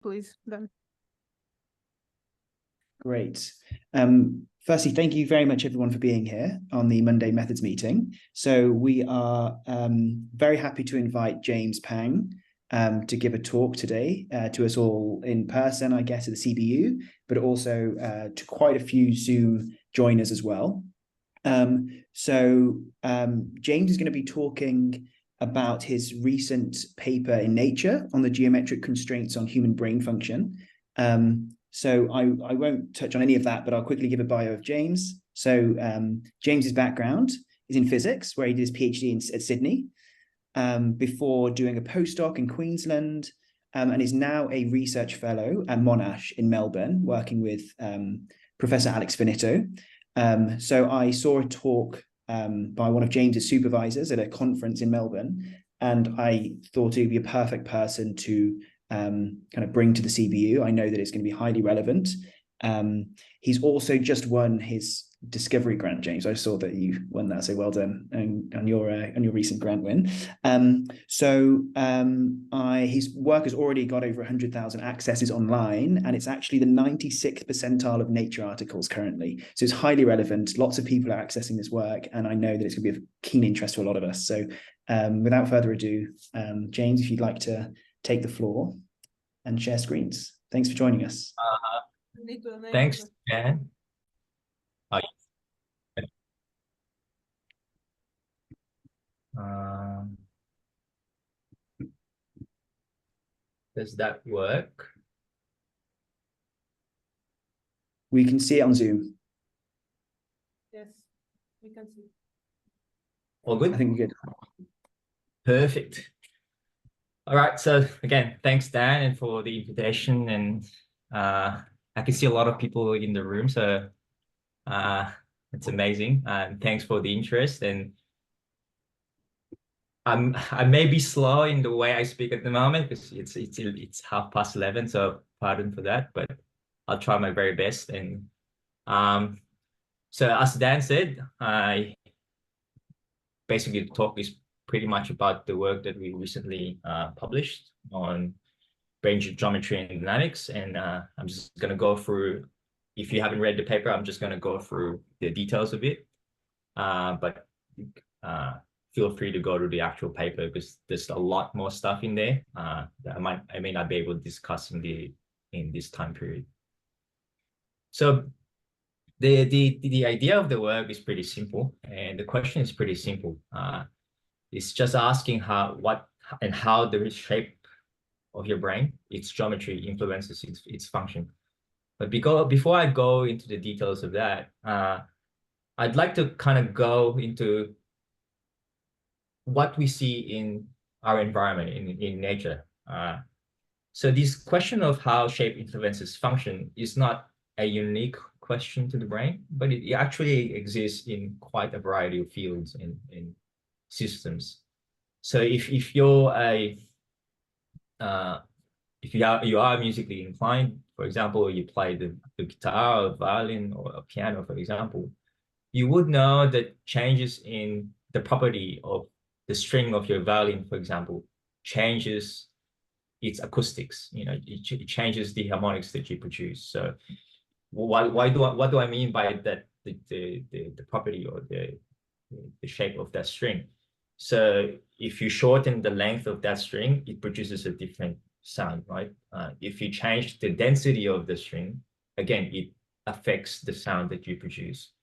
please, then. Great. Firstly, thank you very much, everyone, for being here on the Monday Methods meeting. So we are very happy to invite James Pang to give a talk today to us all in person, I guess, at the CBU, but also to quite a few Zoom joiners as well. James is going to be talking about his recent paper in Nature on the geometric constraints on human brain function. So I won't touch on any of that, but I'll quickly give a bio of James. So James's background is in physics, where he did his PhD at Sydney, before doing a postdoc in Queensland, and is now a research fellow at Monash in Melbourne, working with Professor Alex Finito. So I saw a talk by one of James's supervisors at a conference in Melbourne, and I thought he would be a perfect person to kind of bring to the CBU. I know that it's going to be highly relevant. He's also just won his discovery grant, James. I saw that you won that, so well done on your recent grant win. His work has already got over 100,000 accesses online, and it's actually the 96th percentile of Nature articles currently. So it's highly relevant. Lots of people are accessing this work, and I know that it's going to be of keen interest to a lot of us. So without further ado, James, if you'd like to take the floor and share screens. Thanks for joining us. Thanks, Dan. Does that work? We can see it on Zoom. Yes, we can see. All good? I think we're good. Perfect. All right, so again, thanks, Dan, and for the invitation. And I can see a lot of people in the room, so it's amazing. And thanks for the interest. And I may be slow in the way I speak at the moment because it's 11:30, so pardon for that, but I'll try my very best. And so as Dan said, basically the talk is pretty much about the work that we recently published on brain geometry and dynamics. And I'm just going to go through, if you haven't read the paper, I'm just going to go through the details of it. But feel free to go to the actual paper because there's a lot more stuff in there that I may not be able to discuss in this time period. So the idea of the work is pretty simple, and the question is pretty simple. It's just asking how the shape of your brain, its geometry, influences its function. But before I go into the details of that, I'd like to kind of go into what we see in our environment, in nature. So this question of how shape influences function is not a unique question to the brain, but it actually exists in quite a variety of fields and systems. So if you are musically inclined, for example, you play the guitar or violin or a piano, for example, you would know that changes in the property of the string of your violin, for example, changes its acoustics. It changes the harmonics that you produce. So what do I mean by that? The property or the shape of that string. So if you shorten the length of that string, it produces a different sound, right? If you change the density of the string, again, it affects the sound that you produce.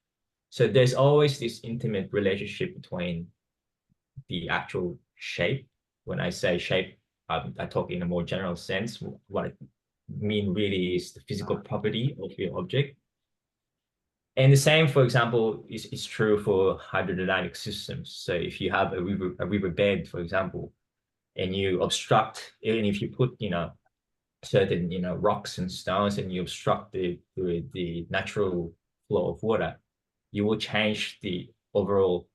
So there's always this intimate relationship between the actual shape. When I say shape, I talk in a more general sense. What I mean really is the physical property of your object. And the same, for example, is true for hydrodynamic systems. So if you have a river bed, for example, and you obstruct, and if you put, certain, rocks and stones, and you obstruct the natural flow of water, you will change the overall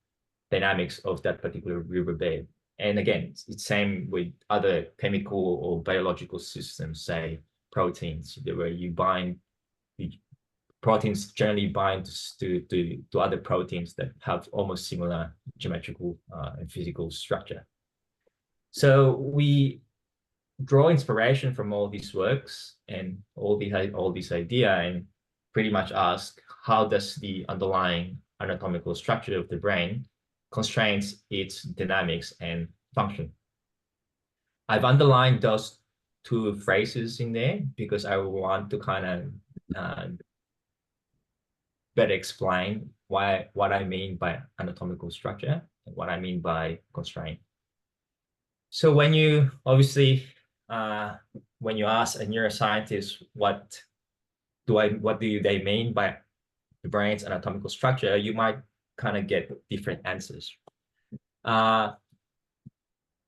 dynamics of that particular riverbed. And again, it's the same with other chemical or biological systems, say proteins, where proteins generally bind to other proteins that have almost similar geometrical and physical structure. So we draw inspiration from all these works and all this idea and pretty much ask, how does the underlying anatomical structure of the brain constrains its dynamics and function? I've underlined those two phrases in there because I want to kind of better explain what I mean by anatomical structure and what I mean by constraint. So when you obviously when you ask a neuroscientist what do they mean by the brain's anatomical structure, you might kind of get different answers.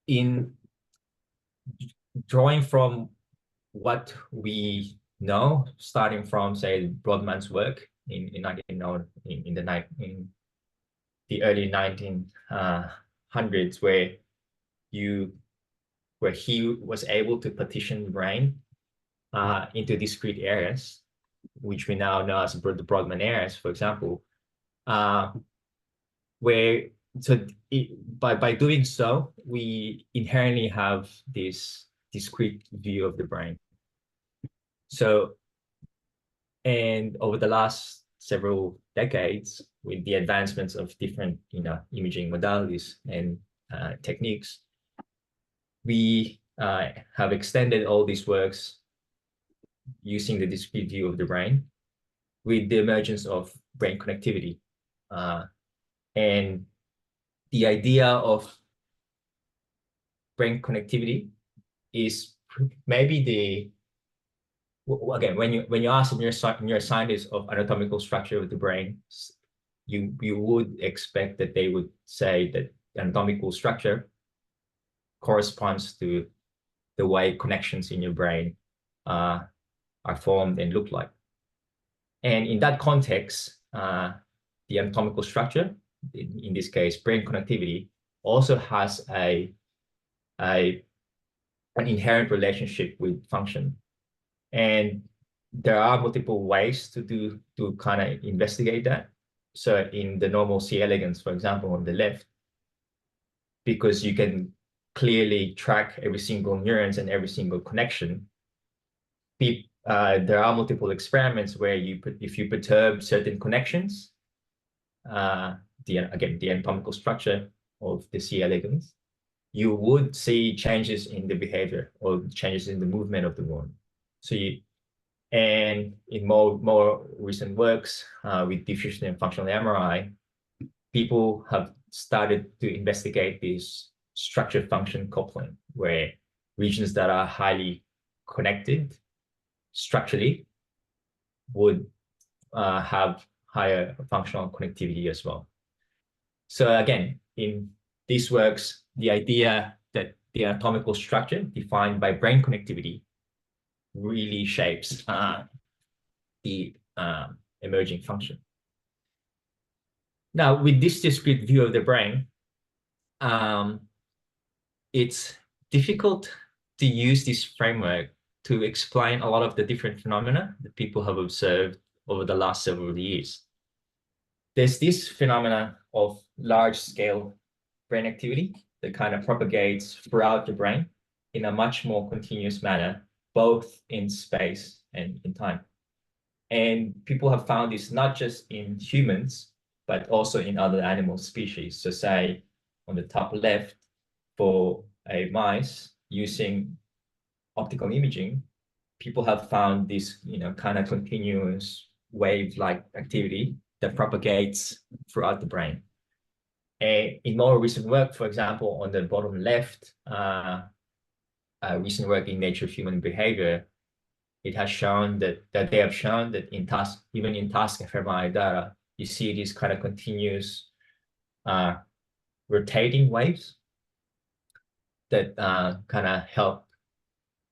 In drawing from what we know, starting from say Brodmann's work in the early 1900s, where he was able to partition the brain into discrete areas, which we now know as the Brodmann areas, for example, by doing so, we inherently have this discrete view of the brain. So, and over the last several decades, with the advancements of different imaging modalities and techniques, we have extended all these works using the discrete view of the brain with the emergence of brain connectivity. And the idea of brain connectivity is maybe again, when you ask a neuroscientist of anatomical structure of the brain, you would expect that they would say that anatomical structure corresponds to the way connections in your brain are formed and look like. And in that context, the anatomical structure, in this case, brain connectivity, also has an inherent relationship with function. And there are multiple ways to kind of investigate that. So in the normal C. elegans, for example, on the left, because you can clearly track every single neurons and every single connection, there are multiple experiments where if you perturb certain connections, again, the anatomical structure of the C. elegans, you would see changes in the behavior or changes in the movement of the neuron. So and in more recent works with diffusion and functional MRI, people have started to investigate this structure function coupling, where regions that are highly connected structurally would have higher functional connectivity as well. So again, in these works, the idea that the anatomical structure defined by brain connectivity really shapes the emerging function. Now, with this discrete view of the brain, it's difficult to use this framework to explain a lot of the different phenomena that people have observed over the last several years. There's this phenomena of large-scale brain activity that kind of propagates throughout the brain in a much more continuous manner, both in space and in time. And people have found this not just in humans, but also in other animal species. So say on the top left, for a mice using optical imaging, people have found this kind of continuous wave-like activity that propagates throughout the brain. And in more recent work, for example, on the bottom left, recent work in Nature of Human Behavior, it has shown that they have shown that even in task fMRI data, you see these kind of continuous rotating waves that kind of help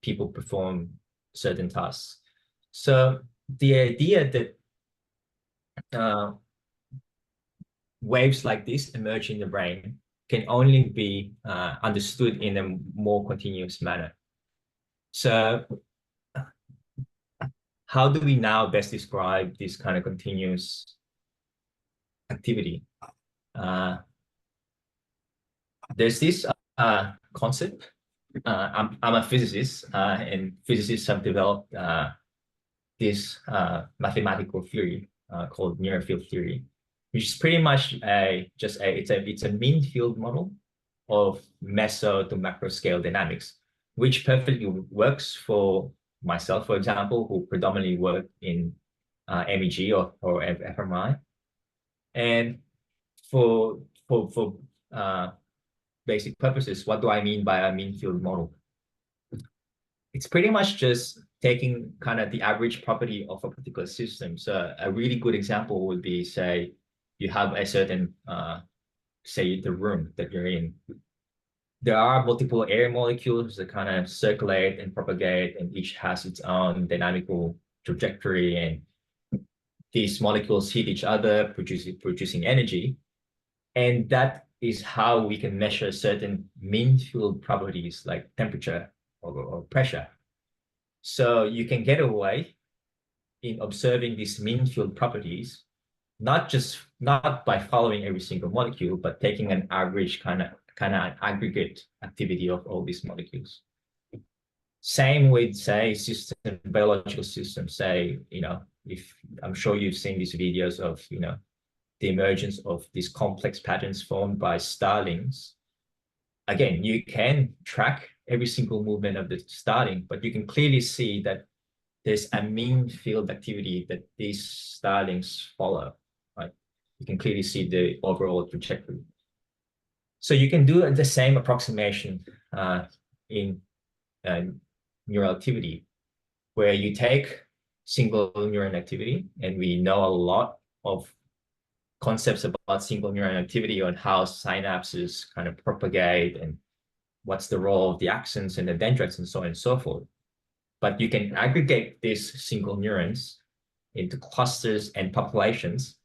people perform certain tasks. So the idea that waves like this emerge in the brain can only be understood in a more continuous manner. So how do we now best describe this kind of continuous activity? There's this concept I'm a physicist, and physicists have developed this mathematical theory called near field theory, which is pretty much it's a mean field model of meso to macro scale dynamics, which perfectly works for myself, for example, who predominantly work in MEG or FMI, and for basic purposes, what do I mean by a mean field model? It's pretty much just taking kind of the average property of a particular system. So a really good example would be, say, you have a certain, say, the room that you're in. There are multiple air molecules that kind of circulate and propagate, and each has its own dynamical trajectory. And these molecules hit each other, producing energy. And that is how we can measure certain mean field properties like temperature or pressure. So you can get away in observing these mean field properties, not by following every single molecule, but taking an average kind of an aggregate activity of all these molecules. Same with, say, biological systems. Say, if I'm sure you've seen these videos of, the emergence of these complex patterns formed by starlings. Again, you can track every single movement of the starling, but you can clearly see that there's a mean field activity that these starlings follow, right? You can clearly see the overall trajectory. So you can do the same approximation in neural activity, where you take single neuron activity, and we know a lot of concepts about single neuron activity on how synapses kind of propagate and what's the role of the axons and the dendrites and so on and so forth. But you can aggregate these single neurons into clusters and populations,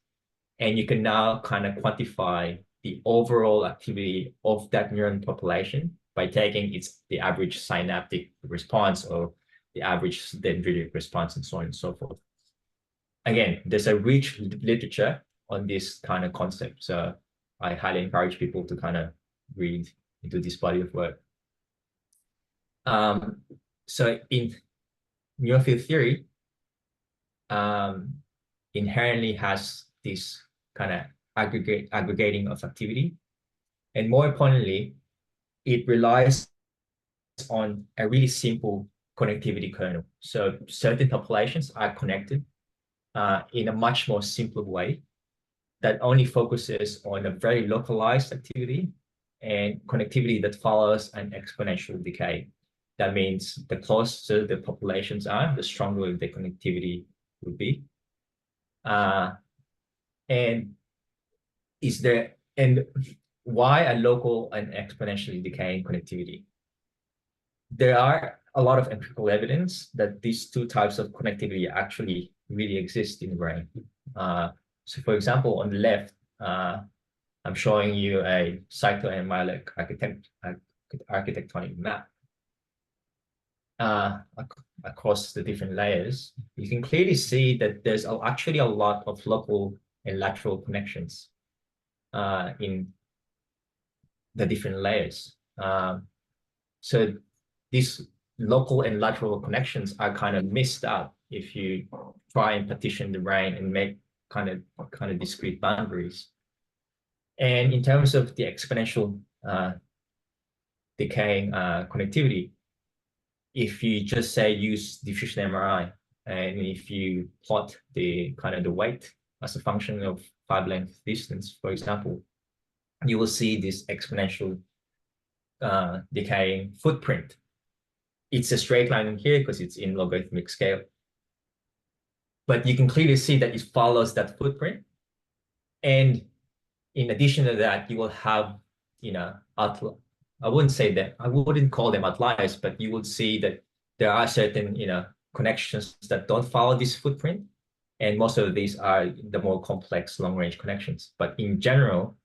and you can now kind of quantify the overall activity of that neuron population by taking the average synaptic response or the average dendritic response and so on and so forth. Again, there's a rich literature on this kind of concept. So I highly encourage people to kind of read into this body of work. So in near field theory, inherently has this kind of aggregating of activity. And more importantly, it relies on a really simple connectivity kernel. So certain populations are connected in a much more simpler way that only focuses on a very localized activity and connectivity that follows an exponential decay. That means the closer the populations are, the stronger the connectivity would be. And why a local and exponentially decaying connectivity? There are a lot of empirical evidence that these two types of connectivity actually really exist in the brain. So for example, on the left, I'm showing you a cytoenzymatic architectonic map across the different layers. You can clearly see that there's actually a lot of local and lateral connections in the different layers. So these local and lateral connections are kind of missed out if you try and partition the brain and make kind of discrete boundaries. And in terms of the exponential decaying connectivity, if you just say use diffusion MRI, and if you plot the weight as a function of wavelength distance, for example, you will see this exponential decaying footprint. It's a straight line in here because it's in logarithmic scale. But you can clearly see that it follows that footprint. And in addition to that, you will have, I wouldn't call them outliers, but you will see that there are certain, connections that don't follow this footprint. And most of these are the more complex long-range connections. But in general,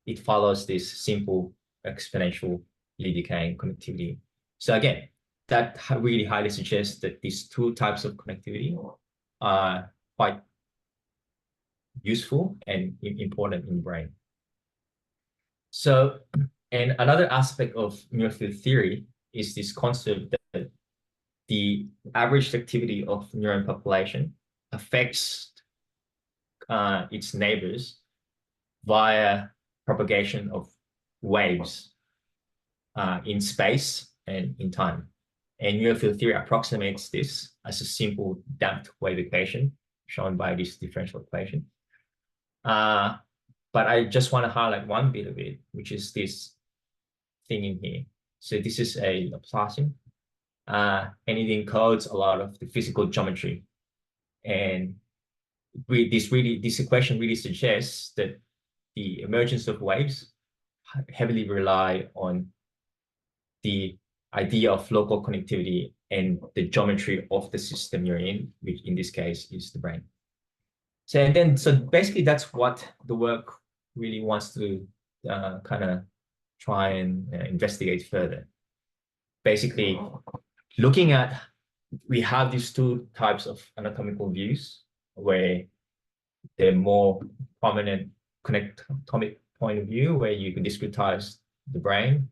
it follows this simple exponentially decaying connectivity. So again, that really highly suggests that these two types of connectivity are quite useful and important in the brain. So And another aspect of neurofield theory is this concept that the average activity of neuron population affects its neighbors via propagation of waves in space and in time. And neurofield theory approximates this as a simple damped wave equation shown by this differential equation. But I just want to highlight one bit of it, which is this thing in here. So this is a Laplacian, and it encodes a lot of the physical geometry. And this equation really suggests that the emergence of waves heavily rely on the idea of local connectivity and the geometry of the system you're in, which in this case is the brain. So basically that's what the work really wants to kind of try and investigate further. Basically, looking at, we have these two types of anatomical views where the more prominent connectomic point of view, where you can discretize the brain,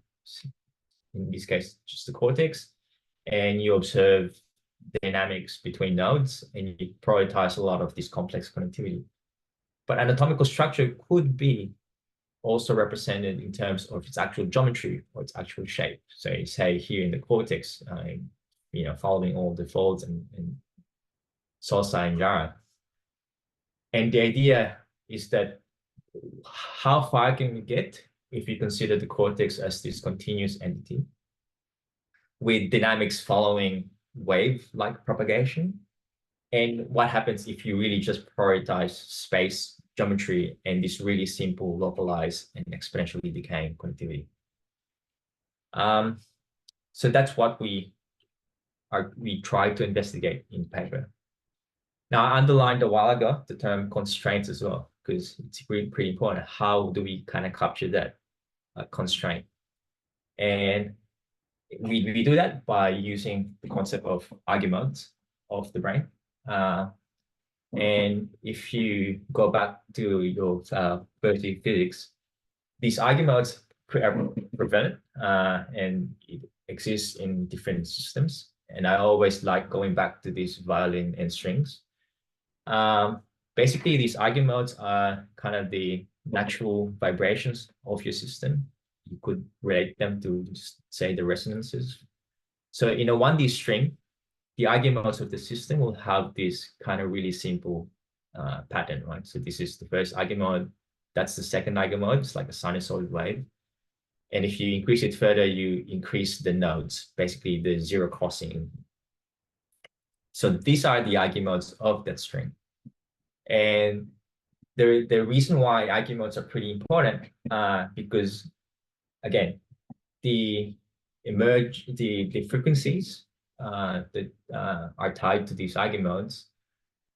in this case, just the cortex, and you observe dynamics between nodes, and you prioritize a lot of this complex connectivity. But anatomical structure could be also represented in terms of its actual geometry or its actual shape. So you say here in the cortex, following all the folds and sulci and gyri. And the idea is that how far can we get if we consider the cortex as this continuous entity with dynamics following wave-like propagation? And what happens if you really just prioritize space, geometry, and this really simple, localized, and exponentially decaying connectivity? So that's what we try to investigate in paper. Now, I underlined a while ago the term constraints as well, because it's pretty important. How do we kind of capture that constraint? And we do that by using the concept of arguments of the brain. And if you go back to your biology physics, these arguments are prevalent and it exists in different systems. And I always like going back to these violin and strings. Basically, these arguments are kind of the natural vibrations of your system. You could relate them to, say, the resonances. So in a 1D string, the arguments of the system will have this kind of really simple pattern, right? So this is the first argument. That's the second argument. It's like a sinusoidal wave. And if you increase it further, you increase the nodes, basically the zero crossing. So these are the arguments of that string. And the reason why arguments are pretty important because, again, the frequencies that are tied to these arguments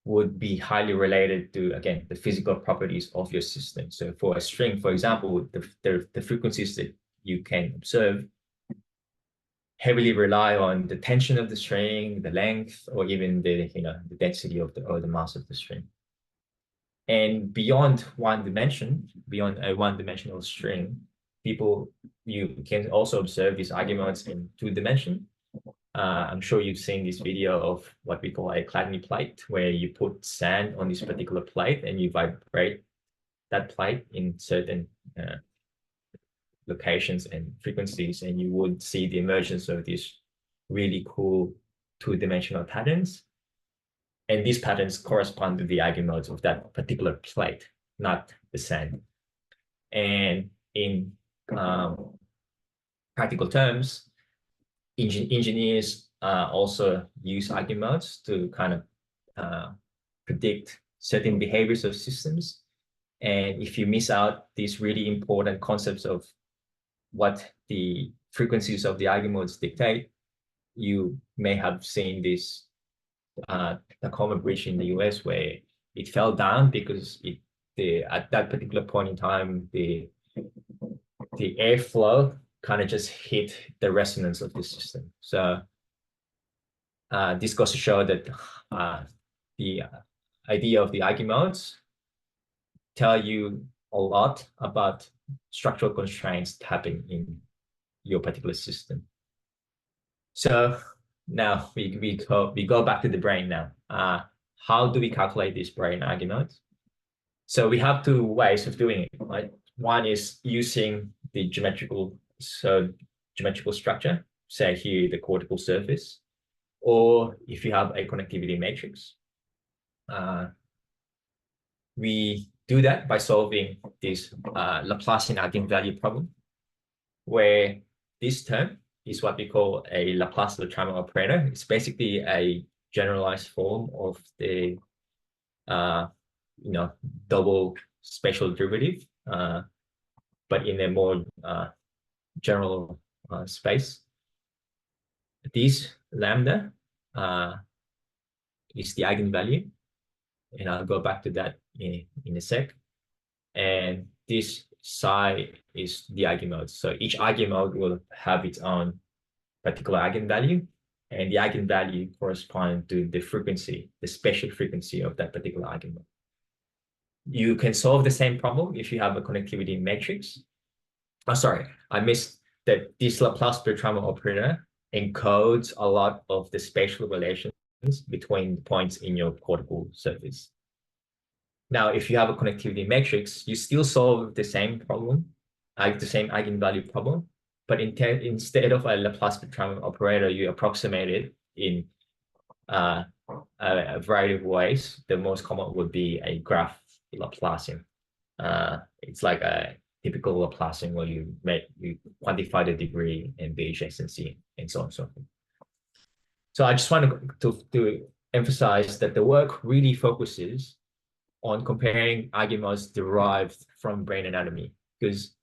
would be highly related to, again, the physical properties of your system. So for a string, for example, the frequencies that you can observe heavily rely on the tension of the string, the length, or even the density of or the mass of the string. And beyond one dimension, beyond a one-dimensional string, you can also observe these arguments in 2 dimensions. I'm sure you've seen this video of what we call a Chladni plate, where you put sand on this particular plate and you vibrate that plate in certain locations and frequencies, and you would see the emergence of these really cool 2-dimensional patterns. And these patterns correspond to the arguments of that particular plate, not the sand. And in practical terms, engineers also use arguments to kind of predict certain behaviors of systems. And if you miss out these really important concepts of what the frequencies of the arguments dictate, you may have seen this Tacoma Bridge in the US where it fell down because at that particular point in time, the airflow kind of just hit the resonance of the system. So this goes to show that the idea of the arguments tell you a lot about structural constraints happen in your particular system. So now we go back to the brain now. How do we calculate these brain eigenmodes? So we have two ways of doing it, right? One is using the geometrical structure, say here the cortical surface, or if you have a connectivity matrix. We do that by solving this Laplacian eigenvalue problem, where this term is what we call a Laplace-Beltrami operator. It's basically a generalized form of the double spatial derivative, but in a more general space. This lambda is the eigenvalue, and I'll go back to that in a sec. And this psi is the eigenmode. So each eigenmode will have its own particular eigenvalue, and the eigenvalue corresponds to the frequency, the spatial frequency of that particular eigenmode. You can solve the same problem if you have a connectivity matrix. Oh, sorry, I missed that this Laplace-Beltrami operator encodes a lot of the spatial relations between points in your cortical surface. Now, if you have a connectivity matrix, you still solve the same problem, the same eigenvalue problem, but instead of a Laplace-Beltrami operator, you approximate it in a variety of ways. The most common would be a graph Laplacian. It's like a typical Laplacian where you quantify the degree and the adjacency and so on and so forth. So I just wanted to emphasize that the work really focuses on comparing eigenmodes derived from brain anatomy, because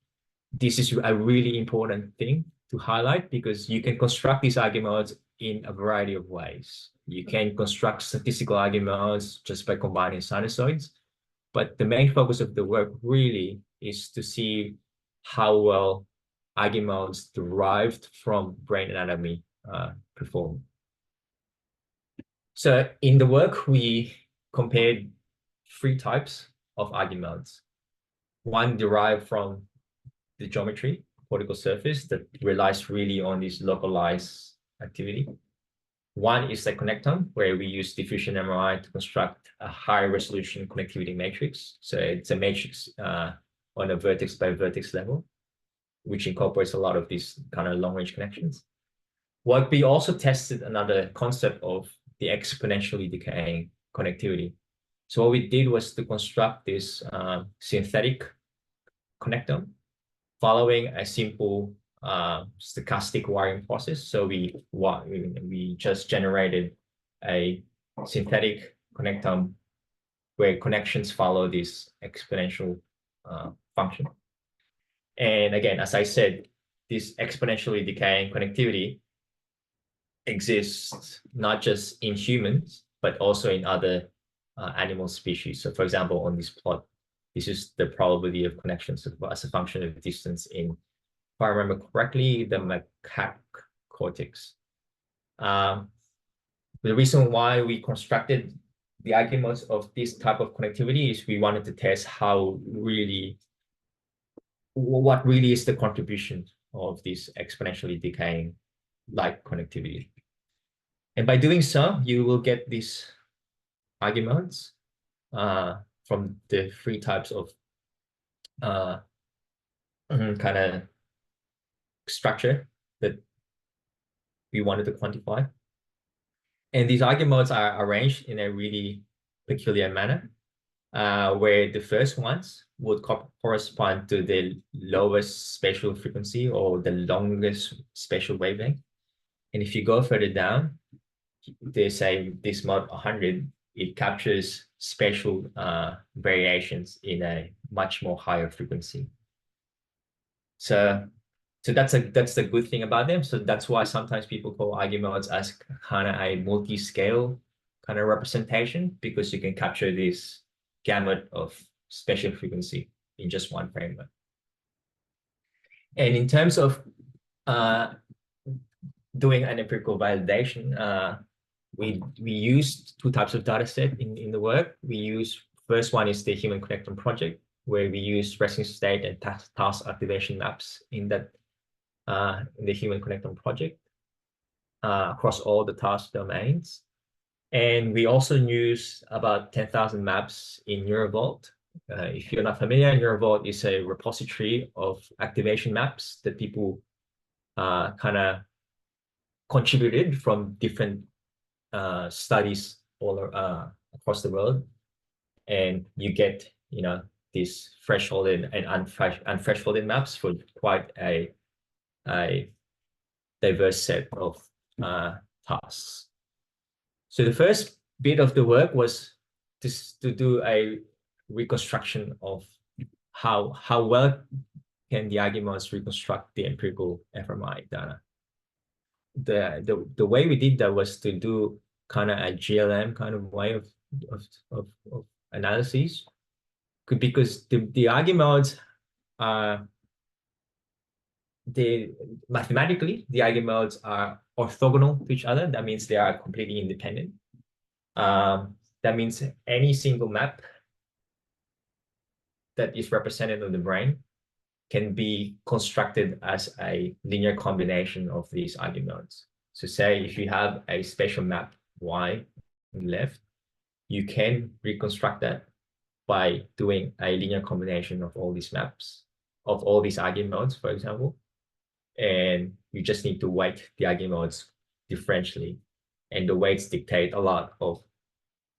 this is a really important thing to highlight, because you can construct these eigenmodes in a variety of ways. You can construct statistical eigenmodes just by combining sinusoids, but the main focus of the work really is to see how well eigenmodes derived from brain anatomy perform. So in the work, we compared 3 types of eigenmodes. One derived from the geometry, cortical surface, that relies really on this localized activity. One is the connectome, where we use diffusion MRI to construct a high resolution connectivity matrix. So it's a matrix on a vertex by vertex level, which incorporates a lot of these kind of long range connections. What we also tested another concept of the exponentially decaying connectivity. So what we did was to construct this synthetic connectome following a simple stochastic wiring process. So we just generated a synthetic connectome where connections follow this exponential function. And again, as I said, this exponentially decaying connectivity exists not just in humans, but also in other animal species. So for example, on this plot, this is the probability of connections as a function of distance in, if I remember correctly, the macaque cortex. The reason why we constructed the eigenmodes of this type of connectivity is we wanted to test what really is the contribution of this exponentially decaying light connectivity. And by doing so, you will get these eigenmodes from the 3 types of kind of structure that we wanted to quantify. And these eigenmodes are arranged in a really peculiar manner, where the first ones would correspond to the lowest spatial frequency or the longest spatial wavelength. And if you go further down, they say this mode 100, it captures spatial variations in a much more higher frequency. So that's the good thing about them. So that's why sometimes people call eigenmodes as kind of a multi-scale kind of representation, because you can capture this gamut of spatial frequency in just one framework. And in terms of doing an empirical validation, we used 2 types of data set in the work. First one is the Human Connectome Project, where we use resting state and task activation maps in that in the human connectome project across all the task domains. And we also use about 10,000 maps in NeuroVault. If you're not familiar, NeuroVault is a repository of activation maps that people kind of contributed from different studies all across the world. And you get, these thresholded and unthresholded maps for quite a diverse set of tasks. So the first bit of the work was to do a reconstruction of how well can the arguments reconstruct the empirical fMRI data. The way we did that was to do kind of a GLM kind of way of analysis, because the eigenmodes are mathematically the eigenmodes are orthogonal to each other. That means they are completely independent. That means any single map that is represented on the brain can be constructed as a linear combination of these eigenmodes. So say if you have a spatial map Y on the left, you can reconstruct that by doing a linear combination of all these maps, of all these eigenmodes, for example. And you just need to weight the eigenmodes differentially. And the weights dictate a lot of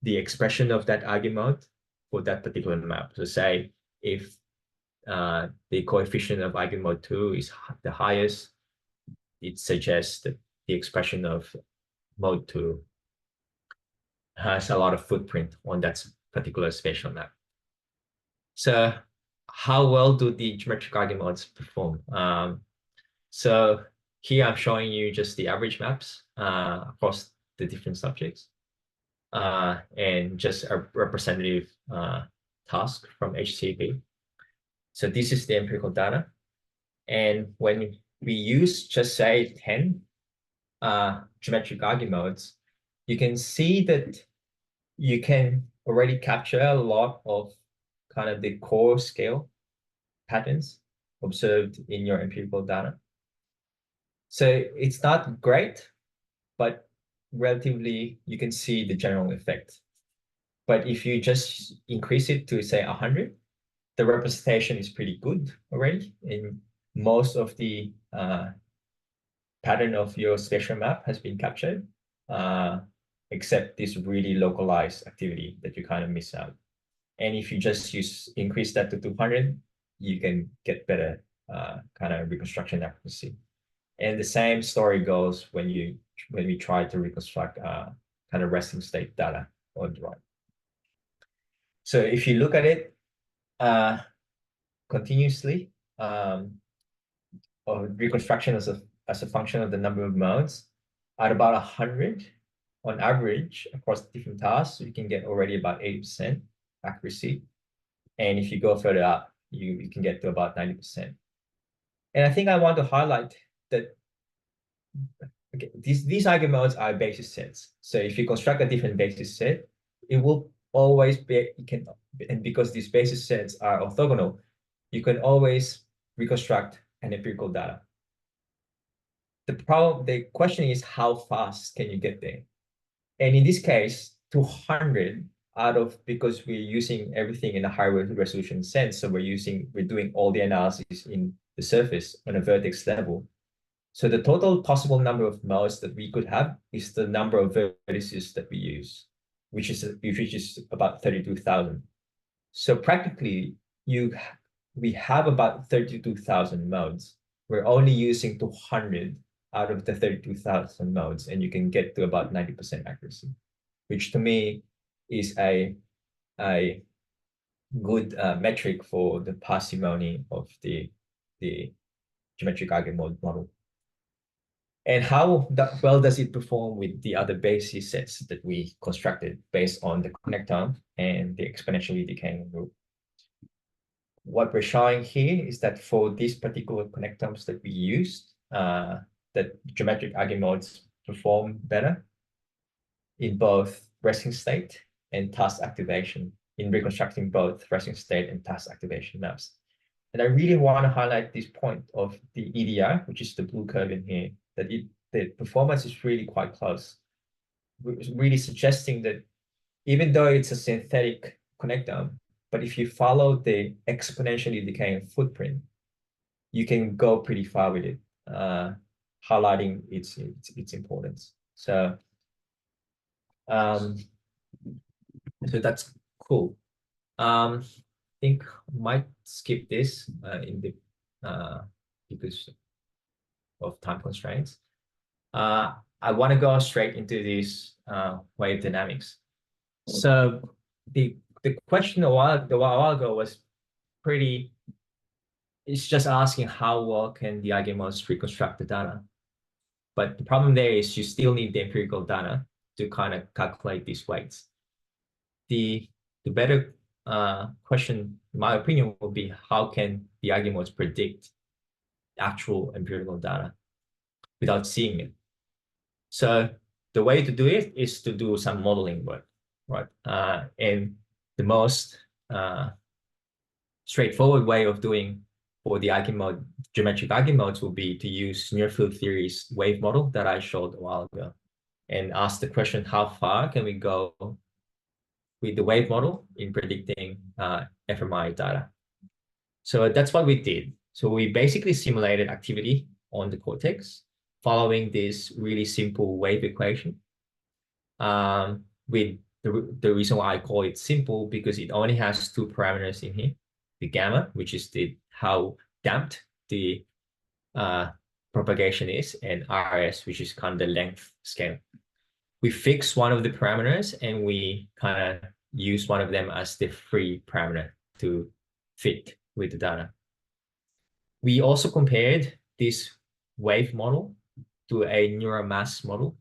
the expression of that eigenmode for that particular map. So say if the coefficient of eigenmode 2 is the highest, it suggests that the expression of mode 2 has a lot of footprint on that particular spatial map. So how well do the geometric eigenmodes perform? So here I'm showing you just the average maps across the different subjects and just a representative task from HCP. So this is the empirical data. And when we use just say 10 geometric eigenmodes, you can see that you can already capture a lot of kind of the core scale patterns observed in your empirical data. So it's not great, but relatively you can see the general effect. But if you just increase it to say 100, the representation is pretty good already. And most of the pattern of your spatial map has been captured, except this really localized activity that you kind of miss out. And if you just increase that to 200, you can get better kind of reconstruction accuracy. And the same story goes when we try to reconstruct kind of resting state data on the right. So if you look at it continuously, or reconstruction as a function of the number of modes, at about 100 on average across different tasks, you can get already about 80% accuracy. And if you go further up, you can get to about 90%. And I think I want to highlight that okay, these eigenmodes are basis sets. So if you construct a different basis set, it will always be, and because these basis sets are orthogonal, you can always reconstruct an empirical data. The question is how fast can you get there? And in this case, 200 because we're using everything in a high resolution sense. So we're doing all the analysis in the surface on a vertex level. So the total possible number of modes that we could have is the number of vertices that we use, which is about 32,000. So practically, we have about 32,000 modes. We're only using 200 out of the 32,000 modes, and you can get to about 90% accuracy, which to me is a good metric for the parsimony of the geometric eigenmode model. And how well does it perform with the other basis sets that we constructed based on the connectome and the exponentially decaying group? What we're showing here is that for these particular connectomes that we used, that geometric eigenmodes perform better in both resting state and task activation in reconstructing both resting state and task activation maps. And I really want to highlight this point of the EDI, which is the blue curve in here, that the performance is really quite close, really suggesting that even though it's a synthetic connectome, but if you follow the exponentially decaying footprint, you can go pretty far with it, highlighting its importance. So, so that's cool. I think I might skip this in the because of time constraints. I want to go straight into this wave dynamics. So the question a while ago was pretty. It's just asking how well can the eigenmodes reconstruct the data. But the problem there is you still need the empirical data to kind of calculate these weights. The better question, in my opinion, will be how can the eigenmodes predict actual empirical data without seeing it? So the way to do it is to do some modeling work, right? And the most straightforward way of doing for the eigenmode, geometric eigenmodes will be to use near-field theory's wave model that I showed a while ago and ask the question, how far can we go with the wave model in predicting fMRI data? So that's what we did. So we basically simulated activity on the cortex following this really simple wave equation. With the reason why I call it simple, because it only has two parameters in here, the gamma, which is how damped the propagation is, and RS, which is kind of the length scale. We fix one of the parameters and we kind of use one of them as the free parameter to fit with the data. We also compared this wave model to a neural mass model,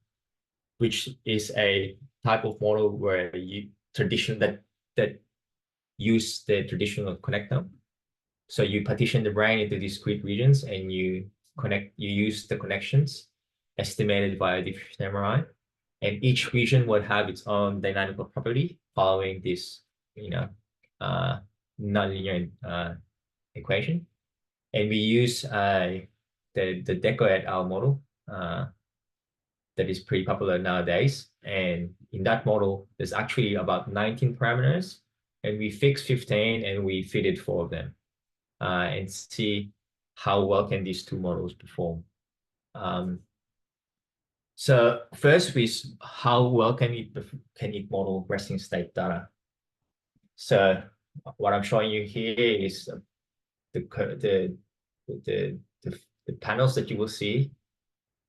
which is a type of model where that use the traditional connectome. So you partition the brain into discrete regions and you use the connections estimated via diffusion MRI. And each region would have its own dynamical property following this, nonlinear equation. And we use the Deco et al. Model that is pretty popular nowadays. And in that model, there's actually about 19 parameters, and we fix 15 and we fitted 4 of them and see how well can these two models perform. So first, how well can it model resting state data? So what I'm showing you here is the panels that you will see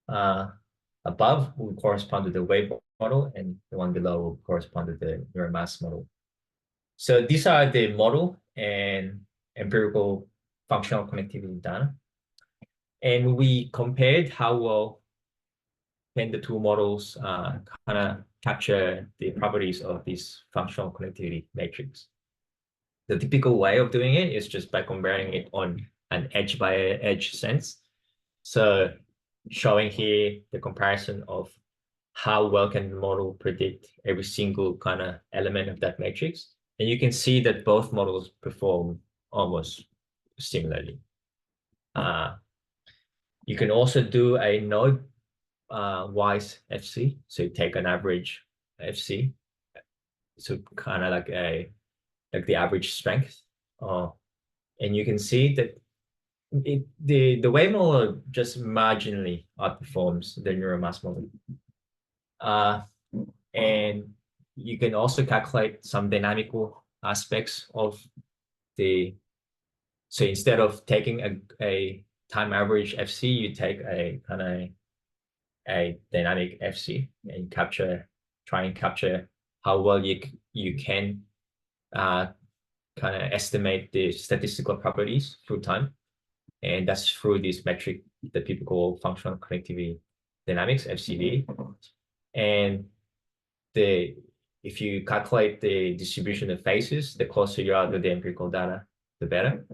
above will correspond to the wave model, and the one below will correspond to the neural mass model. So these are the model and empirical functional connectivity data. And we compared how well can the two models kind of capture the properties of this functional connectivity matrix. The typical way of doing it is just by comparing it on an edge by edge sense. So showing here the comparison of how well can the model predict every single kind of element of that matrix. And you can see that both models perform almost similarly. You can also do a node wise FC. So you take an average FC. So kind of like the average strength. And you can see that the wave model just marginally outperforms the neural mass model. And you can also calculate some dynamical aspects of so instead of taking a time average FC, you take a kind of a dynamic FC and try and capture how well you can kind of estimate the statistical properties through time. And that's through this metric that people call functional connectivity dynamics, FCD. And if you calculate the distribution of phases, the closer you are to the empirical data, the better.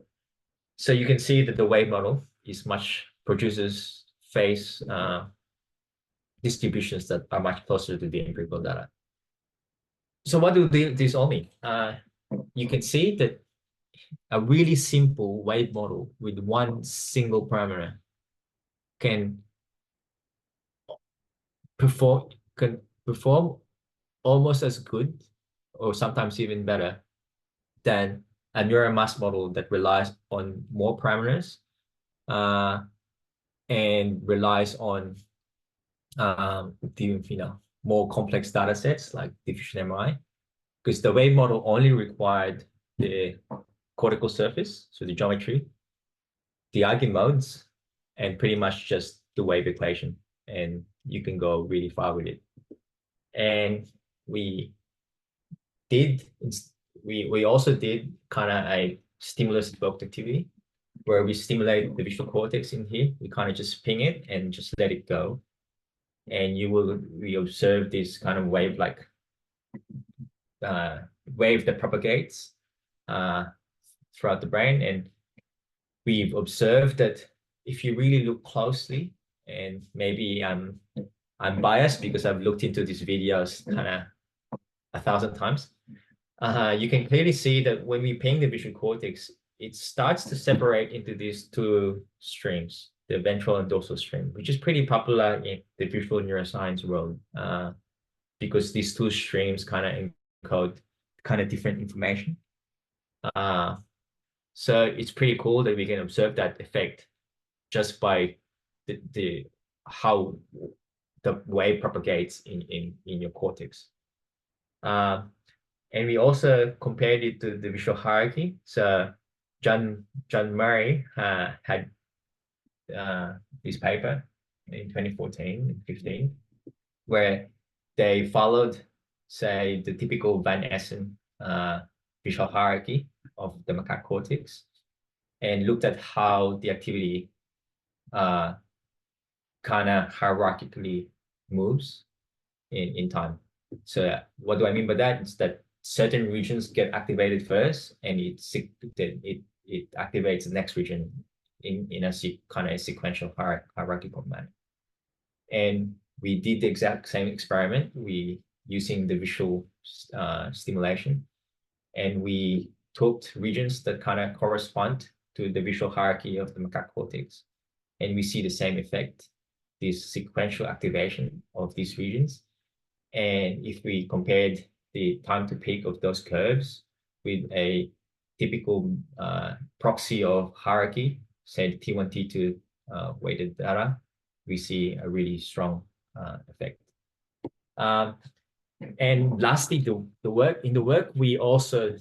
So you can see that the wave model produces phase distributions that are much closer to the empirical data. So what do these all mean? you can see that a really simple wave model with one single parameter can perform almost as good, or sometimes even better, than a neural mass model that relies on more parameters and relies on more complex data sets like diffusion MRI, because the wave model only required the cortical surface, so the geometry, the eigenmodes, and pretty much just the wave equation, and you can go really far with it. And we also did kind of a stimulus evoked activity where we stimulate the visual cortex in here. We kind of just ping it and just let it go. And we observe this kind of wave that propagates throughout the brain. And we've observed that if you really look closely, and maybe I'm biased because I've looked into these videos kind of 1,000 times, you can clearly see that when we ping the visual cortex, it starts to separate into these two streams, the ventral and dorsal stream, which is pretty popular in the visual neuroscience world, because these two streams kind of encode kind of different information. So it's pretty cool that we can observe that effect just by how the wave propagates in your cortex. And we also compared it to the visual hierarchy. So John Murray had this paper in 2014 and 15, where they followed, say, the typical Van Essen visual hierarchy of the macaque cortex and looked at how the activity kind of hierarchically moves in time. So what do I mean by that? It's that certain regions get activated first, and it activates the next region in a kind of a sequential hierarchical manner. And we did the exact same experiment. We using the visual stimulation, and we took regions that kind of correspond to the visual hierarchy of the macaque cortex, and we see the same effect, this sequential activation of these regions. And if we compared the time to peak of those curves with a typical proxy of hierarchy, say T1, T2 weighted data, we see a really strong effect. And lastly, the work we also,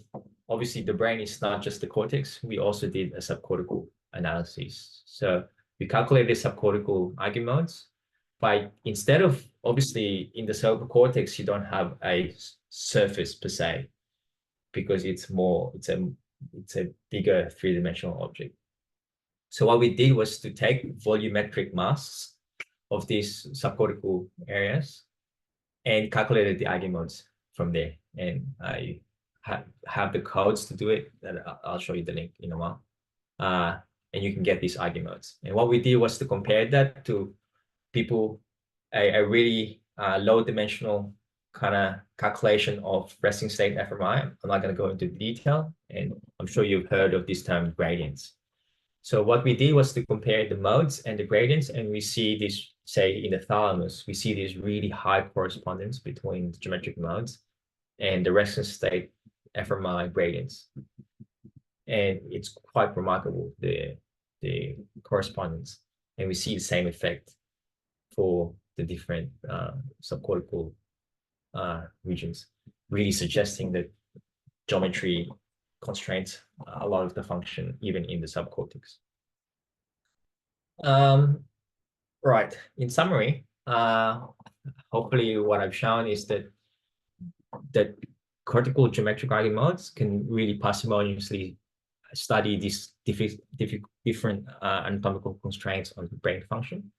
obviously the brain is not just the cortex, we also did a subcortical analysis. So we calculated subcortical eigenmodes, but instead of, obviously in the cerebral cortex, you don't have a surface per se, because it's a bigger three-dimensional object. So what we did was to take volumetric masks of these subcortical areas and calculated the eigenmodes from there. And I have the codes to do it. That I'll show you the link in a while. And you can get these eigenmodes. And what we did was to compare that to people, a really low dimensional kind of calculation of resting state fMRI. I'm not going to go into detail, and I'm sure you've heard of this term gradients. So what we did was to compare the modes and the gradients, and we see this, say in the thalamus, we see this really high correspondence between the geometric modes and the resting state fMRI gradients. And it's quite remarkable, the correspondence. And we see the same effect for the different subcortical regions, really suggesting that geometry constrains a lot of the function, even in the subcortex. Right, in summary, hopefully what I've shown is that cortical geometric eigenmodes can really parsimoniously study these different anatomical constraints on the brain function.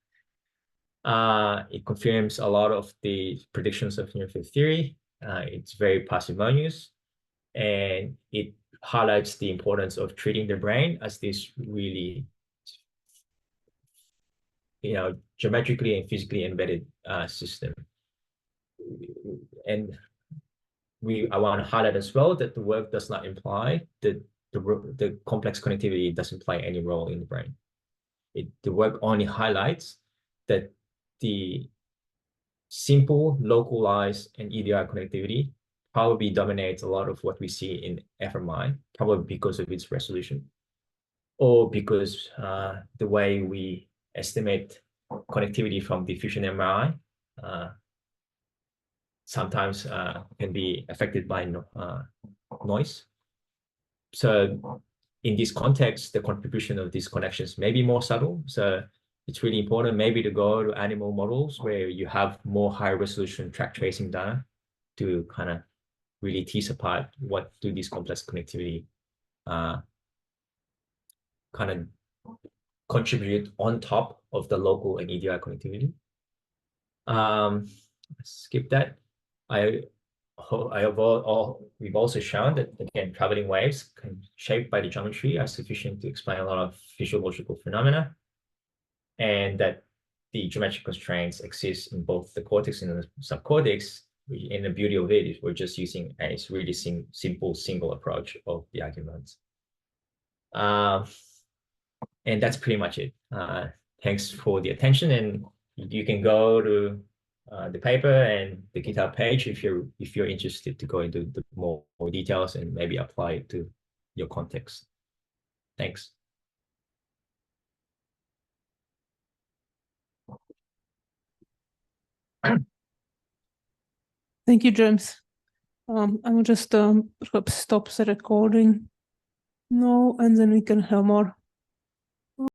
It confirms a lot of the predictions of neurofield theory. It's very parsimonious, and it highlights the importance of treating the brain as this really, geometrically and physically embedded system. And I want to highlight as well that the work does not imply that the complex connectivity doesn't play any role in the brain. The work only highlights that the simple, localized, and EDI connectivity probably dominates a lot of what we see in fMRI, probably because of its resolution, or because the way we estimate connectivity from diffusion MRI sometimes can be affected by noise. So in this context, the contribution of these connections may be more subtle. So it's really important maybe to go to animal models where you have more high resolution track tracing data to kind of really tease apart what do these complex connectivity kind of contribute on top of the local and EDI connectivity. Skip that. We've also shown that, again, traveling waves shaped by the geometry are sufficient to explain a lot of physiological phenomena, and that the geometric constraints exist in both the cortex and the subcortex. And the beauty of it is we're just using a really simple single approach of the arguments. And that's pretty much it. Thanks for the attention, and you can go to the paper and the GitHub page if you're interested to go into the more details and maybe apply it to your context. Thanks. Thank you, James. I will just perhaps stop the recording now, and then we can have more